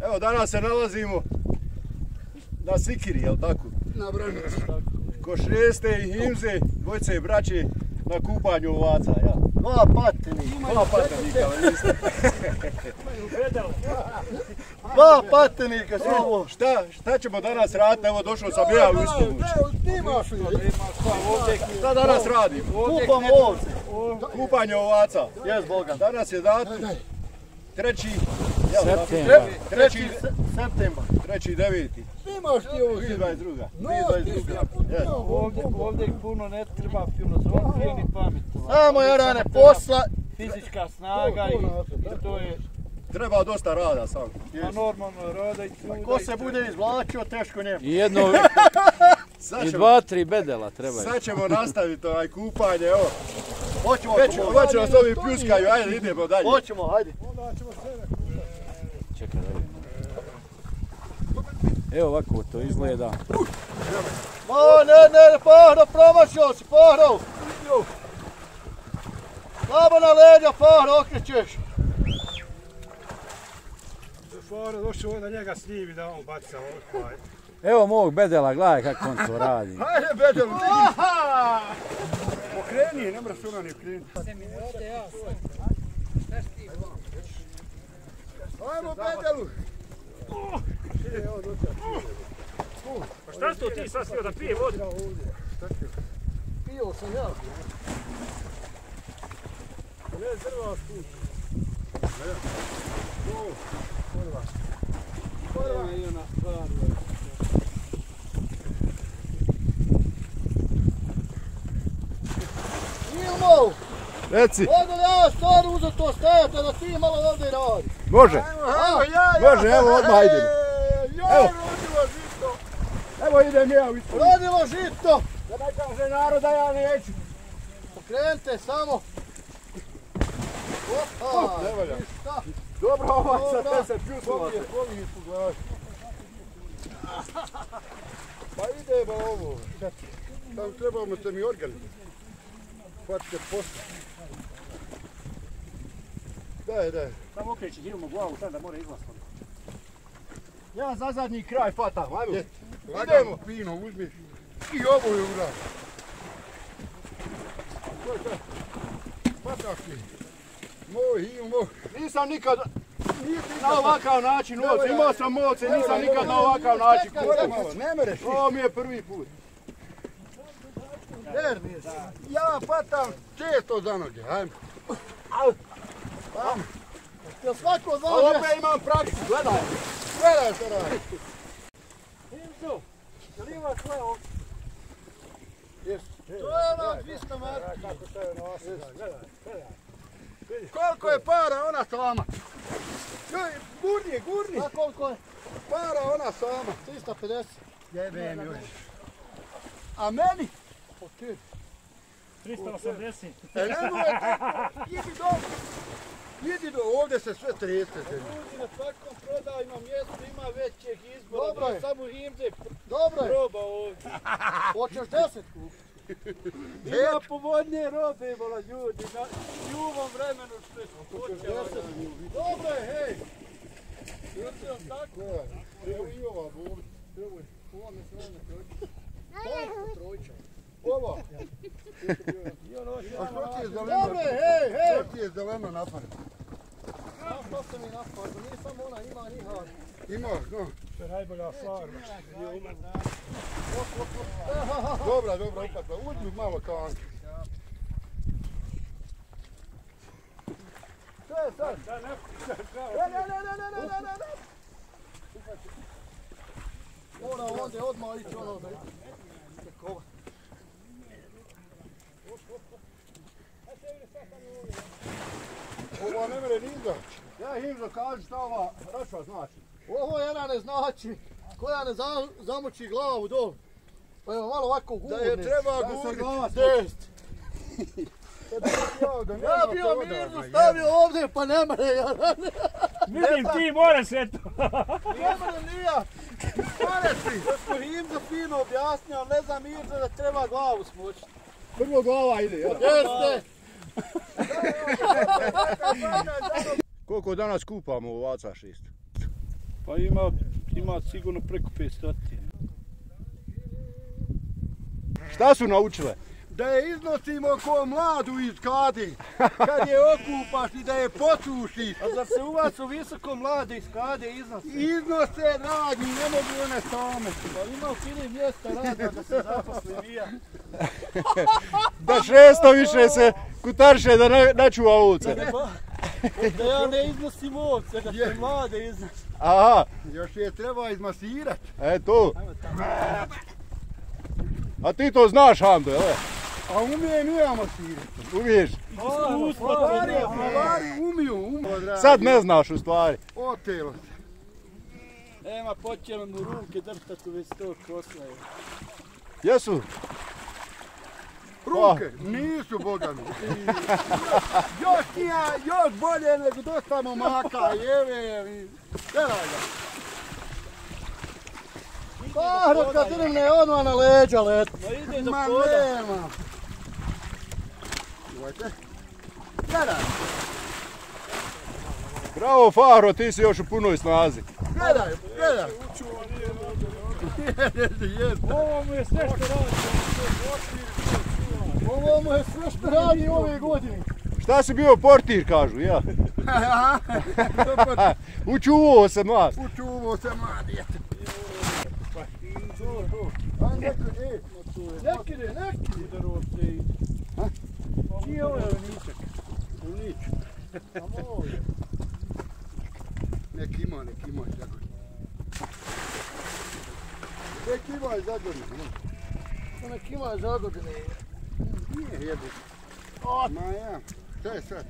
Evo danas se nalazimo na Sikiri, jel tako? Na Branici. Ko Šeste i Himze, dvojice i braće na kupanju ovaca, ja. Dva patenika. Dva patenika, niste. Dva patenika su ovo. Šta ćemo danas raditi? Evo došao sam ja u Istovuć. Šta danas radimo? Kupamo ovce. Kupanje ovaca. Jes Boga. Danas je datum 3. septembar. 3.9. Imaš ti ovo 2022. Ovdje puno ne treba filozofije ni pametovati. Samo Jarane posla. Fizička snaga i to je... Treba dosta rada sam. A normalno rada i truda. Ko se bude izvlačio, teško njemu. I jedno, i 2-3 bedela treba. Sad ćemo nastaviti ovaj kupanje, evo. Hoćemo. Već nas ovi pljuskaju, ajde idemo dalje. Hoćemo, hajde. Čekaj da vidim. Evo ovako to izgleda. Ne, Pahro, promašio si, Pahro. Slabo na leđa, Pahro, okrećeš. Faro došao da njega snimi da on baca ovaj. Evo mog bedela, gledaj kako on to radi. Ajde bedelu, Okreni, ne mraš ona ni okreni. ajmo bedelu. Pa šta si to ti sad stio da pije vodu? Pio sam ja. Ne zrva tu. Ilmo! Reci. Mogu ja stvar uzeti to stajati da ti malo ovdje radi. Može. Može, evo odmah idemo. Evo. Evo idem ja u Istovuć. Rodilo žito! Da ne kaže narod da ja neću. Pokrenite samo. Opa! Ne valja. Šta? Dobro, ovaca, te se pljuskovate. Povijek u glavi. Pa idemo ovo. Tam trebamo se mi organizati. Hvatite posle. Daj. Samo okreći Hilmu glavu sad da mora izlaziti. Ja za zadnji kraj fatam, ajmo. Idemo. Fino uzmiš. I ovo je urad. Fataš ti. Moj Hilmo. Nisam nikad na ovakav način ovce. Imao sam ovce, nisam nikad na ovakav način kupao. Ne mereš. Ovo mi je prvi put. Ja patam često za noge, ajmo. Jel svako zna Ali opet imam praksu, gledaj. Gledaj što radi. Himzo, jel ima tvoje ovce? To je ono 200 marki. Kako to je nosi, gledaj. Koliko je para ona sama? Gurni. A koliko je? Para ona sama. 350. Jebem joj. A meni? 380. Nemoj, idi do, ovdje se sve treste. Ljudi na svakom prodajima mjestu ima većeg izbora. Dobro je. Samo Himze Dobro je. proba ovdje. Hoćeš 10 kupiti? Ima povodnije robe, vola ljudi, na ljuvom vremenu što je počelo. Dobro je, hej. Ljudi, tako? Evo i ova boli. Ovo me sve ne kroči. Trojča. Ovo. A što ti je zeleno? Dobro je, hej. Što ti je zeleno napad? Što se mi napad? Nije samo ona, ima nihar. Imaš, no. To je najbolja farma. Dobra, upatla. Uzmi malo kanke. Što je sad? Ne. Mora ovdje odmah ići ono da kova. Ovo ne mere ni izaći. Ja Himzo kaži šta ova račva znači. Ovo jedna ne znači koja ne zamoči glavu dol. Pa evo malo ovako gurni. Da je treba gurni. Dest. Ja bio mirno stavio ovdje pa ne mere ja. Vidim ti mora sve to. Ne mere nija. Mare ti. Da smo Himzo fino objasnio, ali ne znam Mirza da treba glavu smočiti. Prvo glava ide, jel? Jeste. Koliko danas kupamo ovaca 6? Pa ima sigurno preko 500. Šta su naučile? Da je iznosimo ko mladu iz kadi, kad je okupaš i da je posušiš. A zar se u vas u visoko mlade iz kade iznose? Iznose radi, ne mogu one same. Pa ima u fini mjesta rada da se zaposli vija. Da 600 više se kutarše da ne čuva ovce. Da ja ne iznosim ovce, da se mlade iznose. Aha, Još je treba izmasirat. to. A ti to znaš, Hando, jel? A umijem i ja masirati. Umiješ? Stvari umiju. Sad ne znaš u stvari. Otelo se. Nema, počelo mu ruke drhtati već to koslaju. Jesu? Ruke nisu bogami. Još bolje nego dosta momaka, jeve. Gledaj ga. Fahro, kad drvne odmah na leđa leti. Ma nema. Uvajte. Gledaj. Bravo, Fahro, ti si još u punoj snazi. Gledaj. Ovo mu je sve što radi. Ovo mu je sve što radi ove godine. Šta si bio portir, kažu, ja? Učuvao se mlad. Učuvao se mlad. Nekide. Čiji ovo je uničak? Unič. Nek ima Zagorje. Nek ima Zagorje. Nek ima Zagodine. Nije jedu. Ma ja, šta je sad?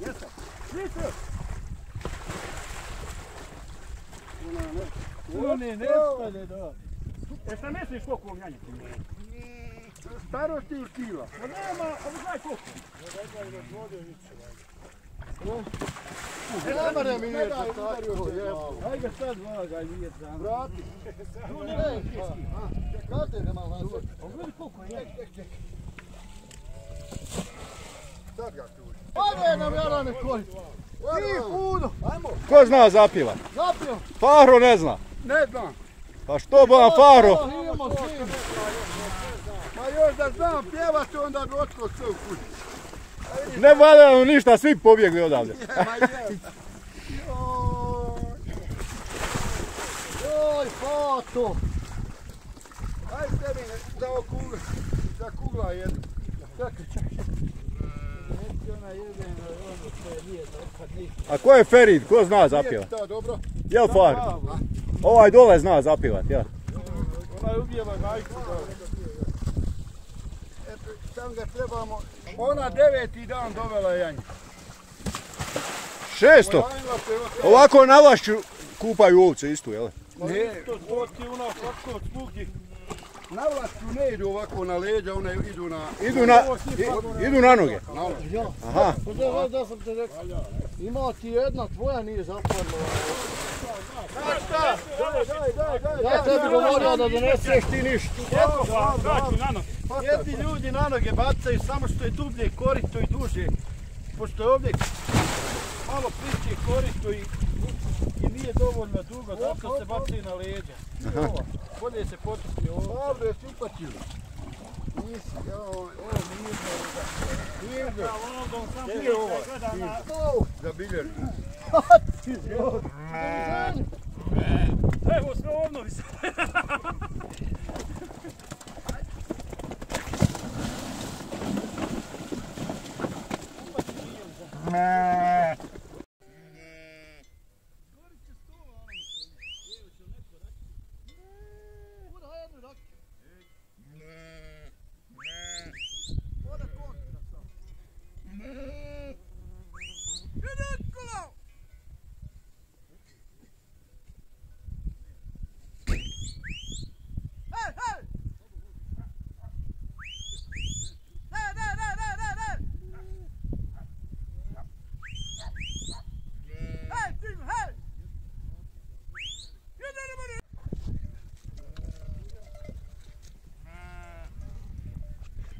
Jeste? Oni ne spade, da. Šta misliš koliko ovog janjaka? Starosti ili kila? Pa nema, ali znaj koliko. Ne mare mi je tako. Ajde ga sad vagaj, nije sam. Vrati. Čekajte, nema lanca. Pogledaj koliko je. Sad ga tuži. Ode nam Jarane koji. Ti puno. Ajmo. Ko zna zapjevat? Zapio. Fahro ne zna. Ne znam. Pa što bolam Fahro? Ma još da znam pjevat, onda bi otko sve u kući. Ne valjamo ništa, svi pobjegli odavde. Ma je. Joj, Fato. Aj tebi za kugla jednu. Čekaj. Neće ona jedena, ono što je nije nekad ništa. A ko je Ferid? Ko zna zapjevat? Nije to dobro. Jel Fahro? Ovaj dole zna zapjevat, ja. Ona je ubijela gajku. Eto, sam ga trebamo. Ona 9. dan dovela janje. 600? Ovako na Vlašću kupaju ovce istu, jel? Ne, To zboti ona kako od spugi. na Vlašću ne idu ovako na leđa, one idu na... Idu na noge. Ja. Aha. Da sam te rekao. Ima ti jedna, tvoja nije zapadla. Ja tebi govorio da doneseš ti ništa. Jedni ljudi na noge bacaju samo što je dublje korito i duže. Pošto je ovdje malo plišće korito i nije dovoljno dugo, zato se baci na leđa. Bolje se potisni ovo. Dobro, jesi upatio. Nisi, ovo nije Gdje je ovo? Za biljer. Evo sve obnovi se.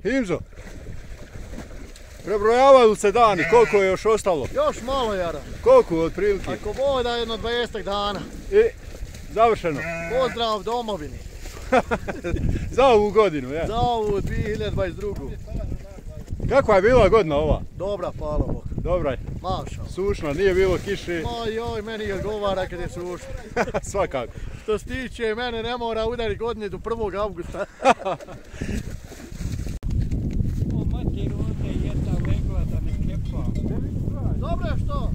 Himzo, Prebrojavaju se dani, koliko je još ostalo? Još malo, Jara. Koliko otprilike? Ako Bog da jedno 20 dana. I završeno. Pozdrav domovini. Za ovu godinu, ja. Za ovu 2022. Kakva je bila godina ova? Dobra, hvala Bog. Dobra je. Maša. Sušna, nije bilo kiše. Ma joj, meni odgovara kad je sušno. Svakako. Što se tiče, mene ne mora udariti godine do 1. augusta. O mater, ovdje je jedna legla da ne kepa. Dobro je što?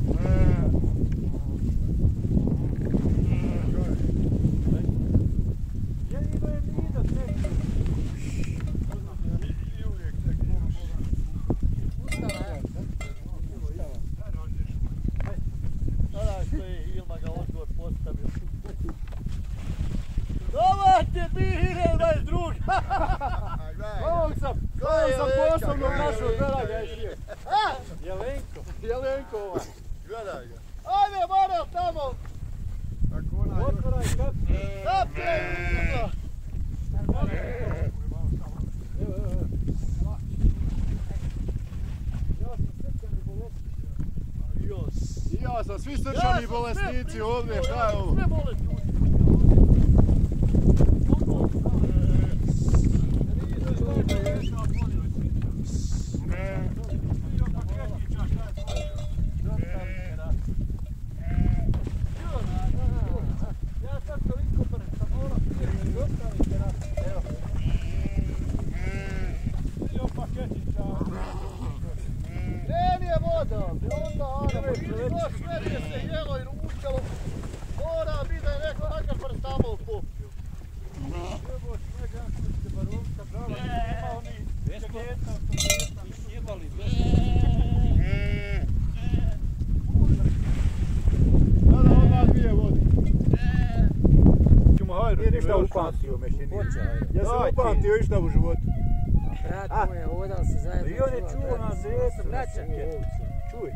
Dobar ti je 2022! Ovog sam posebno našao Draga je. Jelenko ovaj. Gledaj ga. Ajde, Marel, tamo! Otvoraj kapke. Kapke! I ja sam, svi srčani bolesnici ovdje, šta je ovo? Sve bolesti. Ja sam upamtio išta u životu. Brat moj, odal se zajedno. I on je čuo na zetu. Čuj.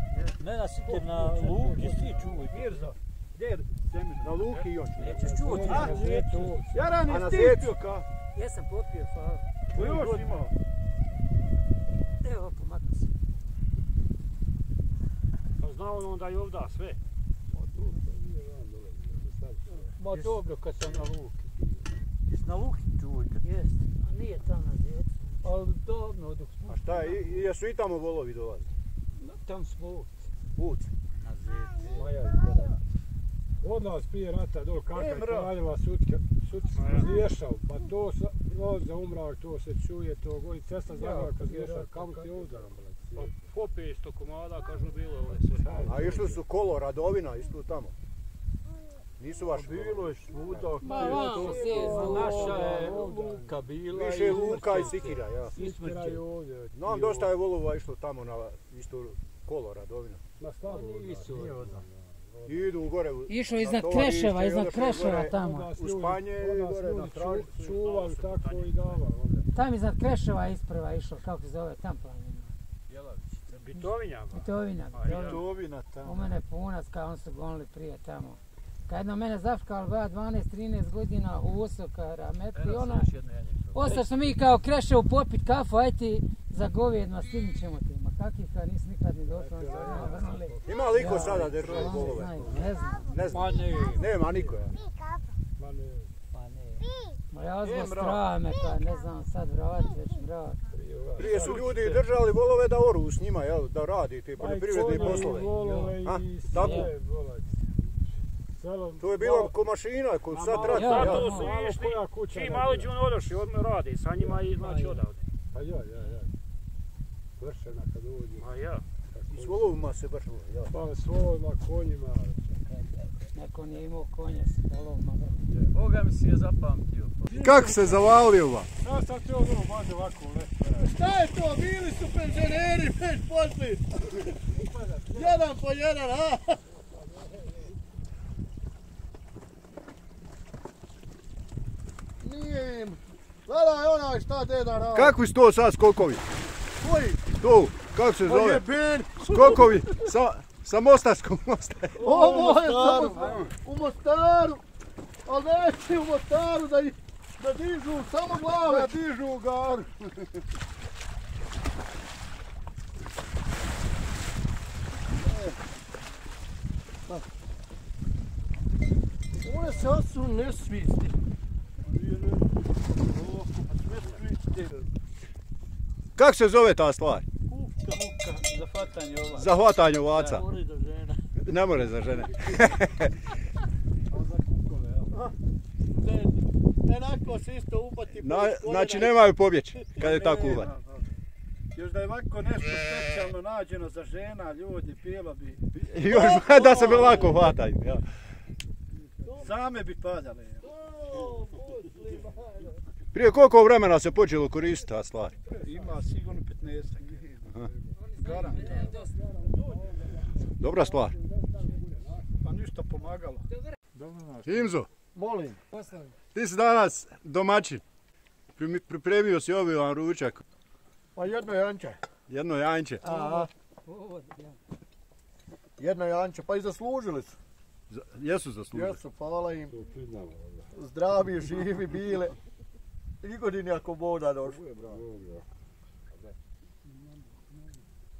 Ne na siker, na luki, svi čuj. Mirza, gdje je zemlja? Na luki i on. Nećeš čuti na zetu. Jaran je stipio ka? Ja sam popio, hvala. Ko još imao? Evo, pomaknu se. Pa znao on da je ovdje sve. Ma dobro kad sam na luki. Jesi na luki čuj? Jest, a nije tam na zetu. Ali davno dok smo... A šta je, jesu i tamo volovi dolazi? Tam smo Uc. na zetu. Maja je gledaj. Od nas prije rata do Kanka Kraljeva sudski zješao. Pa to on za umrak, to se čuje, to goji cesta zagava kad zješao. Kam ti udaram? Pa po 500 komada, kažu bilo ove sve. A išli su kolo Radovina isto tamo. Nisu vaši. Bilo je svuda. Ma vamo sjezdu. Naša je luka bila. Više je luka i sikira, ja. Ispiraju ovdje. Znam, dosta je volova išlo tamo na isto kolo Radovina. Na stavu. Nisu. I idu gore. Išlo iznad Kreševa, iznad Kreševa tamo. U Španje i gore na traži. Čuvali tako i davali. Tam iznad Kreševa isprva išlo, kako se zove, tam planina. Bitovinja. Bitovinja. Radovina tamo. U mene punac, kao on su gonili prije tamo. Kad jedno mene zafkali, ba 12-13 godina u Usoka, Rametli, ona... Ostao smo mi kao Kreševu popit kafu, aj ti za govjedno, stignit ćemo ti. Ma kakvi kad nisi nikad ni došao, oni se vrnuli. Ima li iko sada držali golove? Ne znam. Ne znam. Nema niko, ja. Ma ne. Pa ne. Ma ja zbog strava me kad ne znam sad vrati, već vrati. Prije su ljudi držali volove da oru s njima, jel, da radi te poljoprivredne poslove. A, tako? To je bilo ko mašina, ko sad radi. Ja, to su išli, ti maliđi on odošli, odmah radi, sa njima i znači odavde. Pa ja. Vršena kad uđi. Ma ja. I s volovima se baš ja. Pa s volovima, konjima. Neko nije imao konja s volovima. Boga mi si je zapamtio. Kako se zavalio va? Ja sam ti ono baš ovako lepo. Šta je to? Bili su penzioneri već pošli. Jedan po jedan, a? Nije im. Gledaj onaj šta deda radi. Kakvi su to sad skokovi? Koji? Tu, kako se zove? Jeben. Skokovi sa Mostarskog mosta. Ovo je u Mostaru. Ali neće u Mostaru da dižu samo glave. Da dižu u garu. One sasvim nesvisti. Kako se zove ta stvar? Muka, za hvatanje ovaca. Za hvatanje ovaca. Mori da žena. Ne more za žene. Enako se isto upati. Znači nemaju pobjeći kad je tako uvat. Još da je ovako nešto specijalno nađeno za žena, ljudi, bilo bi... Još da se lako hvataju. Ja. Same bi padale. Prije koliko vremena se počelo koristiti ta stvar? Ima sigurno 15. Garant. Dobra stvar. Pa ništa pomagalo. Imzo, Molim. ti si danas domaćin. Pripremio si ovaj vam ručak. Pa jedno janče. Jedno janjče. Jedno janče, pa i zaslužili su. Jesu zaslužili. Jesu, hvala im. Zdravi, živi bile. I godini ako Bog da došli.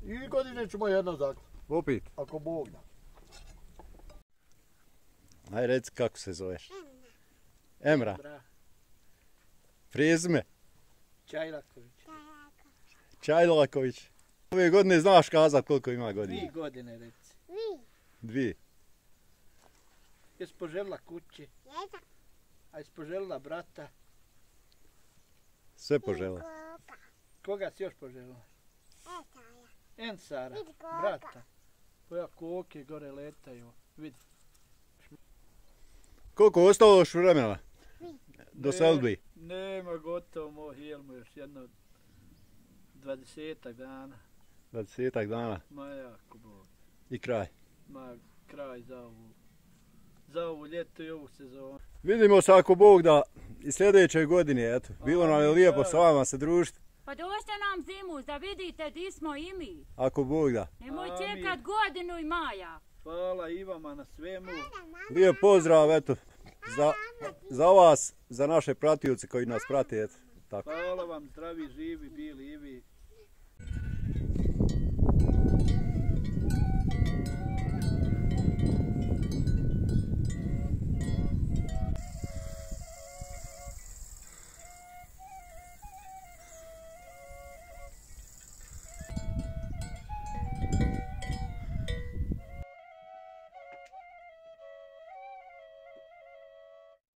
I godine ćemo jedno zaklati. Opet. Ako Bog da. Aj reci kako se zoveš. Emra. Prezime. Čajlaković. Čajlaković. Ove godine znaš kazat koliko ima godina? 2 godine reci. 2. Jesi poželila kući? A jesi poželila brata? Sve požele. Koga si još poželila? Ensara, brata. Poja koke gore letaju, vidi. Koliko ostalo još vremena? Do selbi? Nema gotovo moj Hilmo, još jedno 20 dana. 20 dana. Ma jako Bog. I kraj. Ma kraj za ovu ljeto i ovu sezonu. Vidimo se ako Bog da i sljedeće godine, eto. Bilo nam je lijepo s vama se družiti. Pa dođite nam zimu da vidite di smo i mi. Ako Bog da. Nemoj čekat godinu i maja. Hvala i vama na svemu. Lijep pozdrav, eto. Za vas, za naše pratioce koji nas prate, eto. Tako. Hvala vam, zdravi, živi, bili i vi.